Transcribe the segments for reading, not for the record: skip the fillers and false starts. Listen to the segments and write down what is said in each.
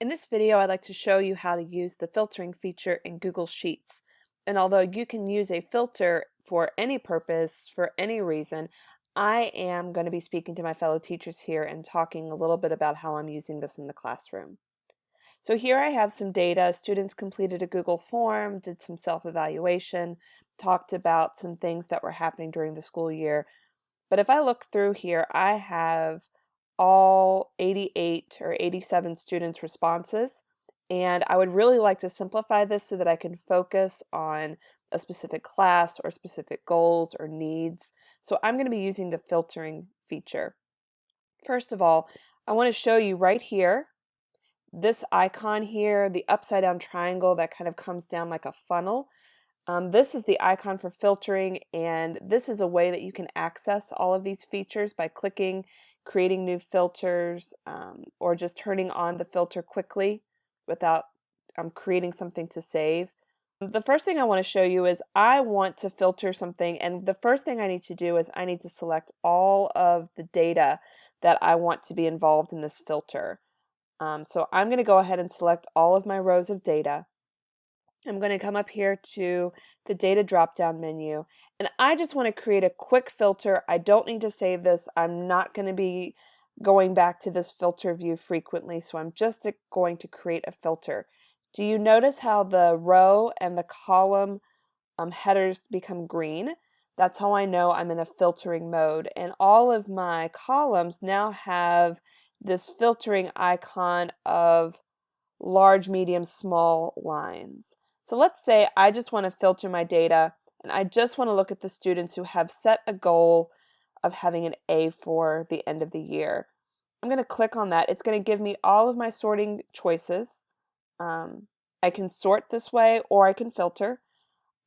In this video, I'd like to show you how to use the filtering feature in Google Sheets. And although you can use a filter for any purpose, for any reason, I am going to be speaking to my fellow teachers here and talking a little bit about how I'm using this in the classroom. So here I have some data. Students completed a Google form, did some self-evaluation, talked about some things that were happening during the school year. But if I look through here, I have all 88 or 87 students' responses, and I would really like to simplify this so that I can focus on a specific class or specific goals or needs. So I'm going to be using the filtering feature. First of all, I want to show you right here, this icon here, the upside down triangle that kind of comes down like a funnel. This is the icon for filtering, and this is a way that you can access all of these features by clicking, creating new filters, or just turning on the filter quickly without creating something to save. The first thing I want to show you is I want to filter something, and the first thing I need to do is I need to select all of the data that I want to be involved in this filter. So I'm going to go ahead and select all of my rows of data. I'm going to come up here to the data drop-down menu, and I just want to create a quick filter. I don't need to save this. I'm not going to be going back to this filter view frequently, so I'm just going to create a filter. Do you notice how the row and the column headers become green? That's how I know I'm in a filtering mode, and all of my columns now have this filtering icon of large, medium, small lines. So let's say I just want to filter my data and I just want to look at the students who have set a goal of having an A for the end of the year. I'm going to click on that. It's going to give me all of my sorting choices. I can sort this way or I can filter.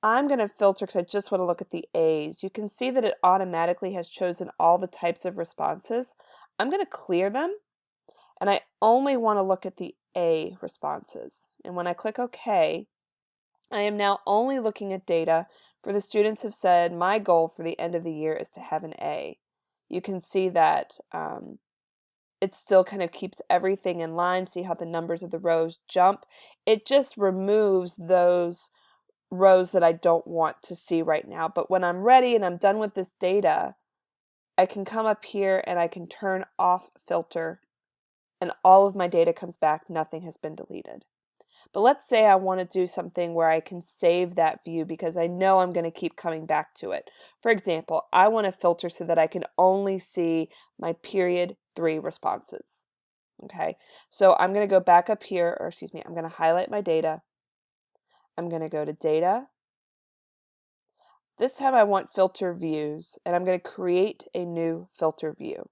I'm going to filter because I just want to look at the A's. You can see that it automatically has chosen all the types of responses. I'm going to clear them, and I only want to look at the A responses. And when I click OK, I am now only looking at data for the students who have said my goal for the end of the year is to have an A. You can see that it still kind of keeps everything in line. See how the numbers of the rows jump? It just removes those rows that I don't want to see right now. But when I'm ready and I'm done with this data, I can come up here and I can turn off filter, and all of my data comes back. Nothing has been deleted. But let's say I want to do something where I can save that view because I know I'm going to keep coming back to it. For example, I want to filter so that I can only see my period 3 responses. Okay, so I'm going to go back up here, or excuse me, I'm going to highlight my data. I'm going to go to data. This time I want filter views, and I'm going to create a new filter view.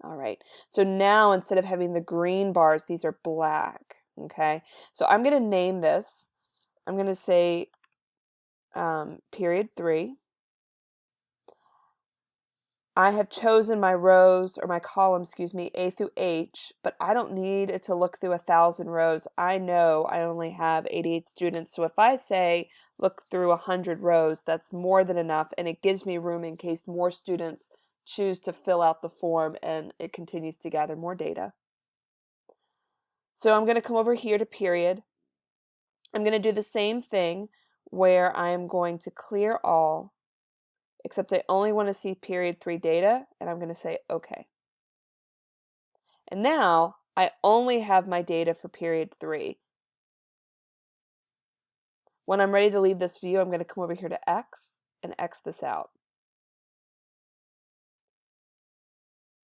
All right, so now instead of having the green bars, these are black. Okay, so I'm going to name this. I'm going to say period 3. I have chosen my rows, or my columns, excuse me, A through H, but I don't need it to look through 1,000 rows. I know I only have 88 students, so if I say look through 100 rows, that's more than enough, and it gives me room in case more students choose to fill out the form and it continues to gather more data. So I'm going to come over here to period. I'm going to do the same thing where I'm going to clear all, except I only want to see period 3 data, and I'm going to say OK. And now I only have my data for period 3. When I'm ready to leave this view, I'm going to come over here to X and X this out.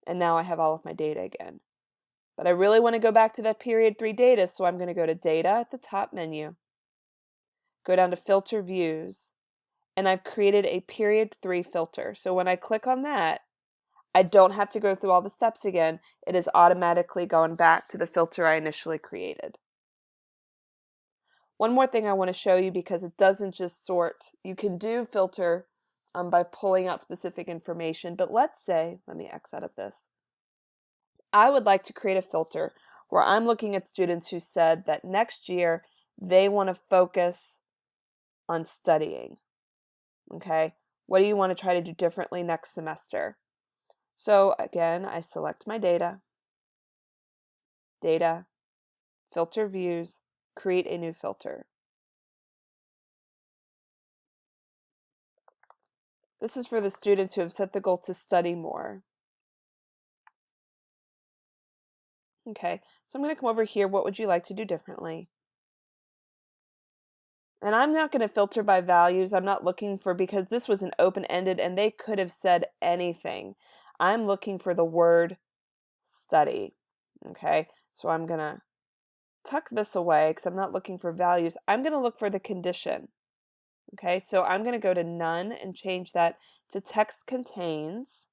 And now I have all of my data again. But I really want to go back to that period 3 data, so I'm going to go to Data at the top menu, go down to Filter Views, and I've created a period 3 filter. So when I click on that, I don't have to go through all the steps again. It is automatically going back to the filter I initially created. One more thing I want to show you, because it doesn't just sort. You can do filter by pulling out specific information, but let's say, let me X out of this. I would like to create a filter where I'm looking at students who said that next year they want to focus on studying. Okay, what do you want to try to do differently next semester? So again, I select my data, filter views, create a new filter. This is for the students who have set the goal to study more. Okay, so I'm going to come over here. What would you like to do differently? And I'm not going to filter by values. I'm not looking for, because this was an open-ended and they could have said anything. I'm looking for the word study. Okay, so I'm going to tuck this away because I'm not looking for values. I'm going to look for the condition. Okay, so I'm going to go to none and change that to text contains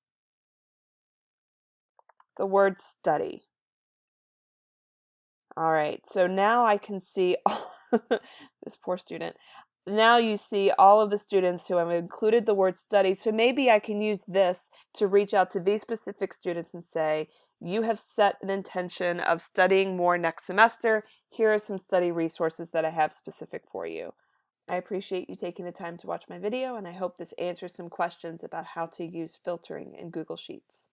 the word study. All right, so now I can see this poor student. Now you see all of the students who have included the word study. So maybe I can use this to reach out to these specific students and say, you have set an intention of studying more next semester. Here are some study resources that I have specific for you. I appreciate you taking the time to watch my video, and I hope this answers some questions about how to use filtering in Google Sheets.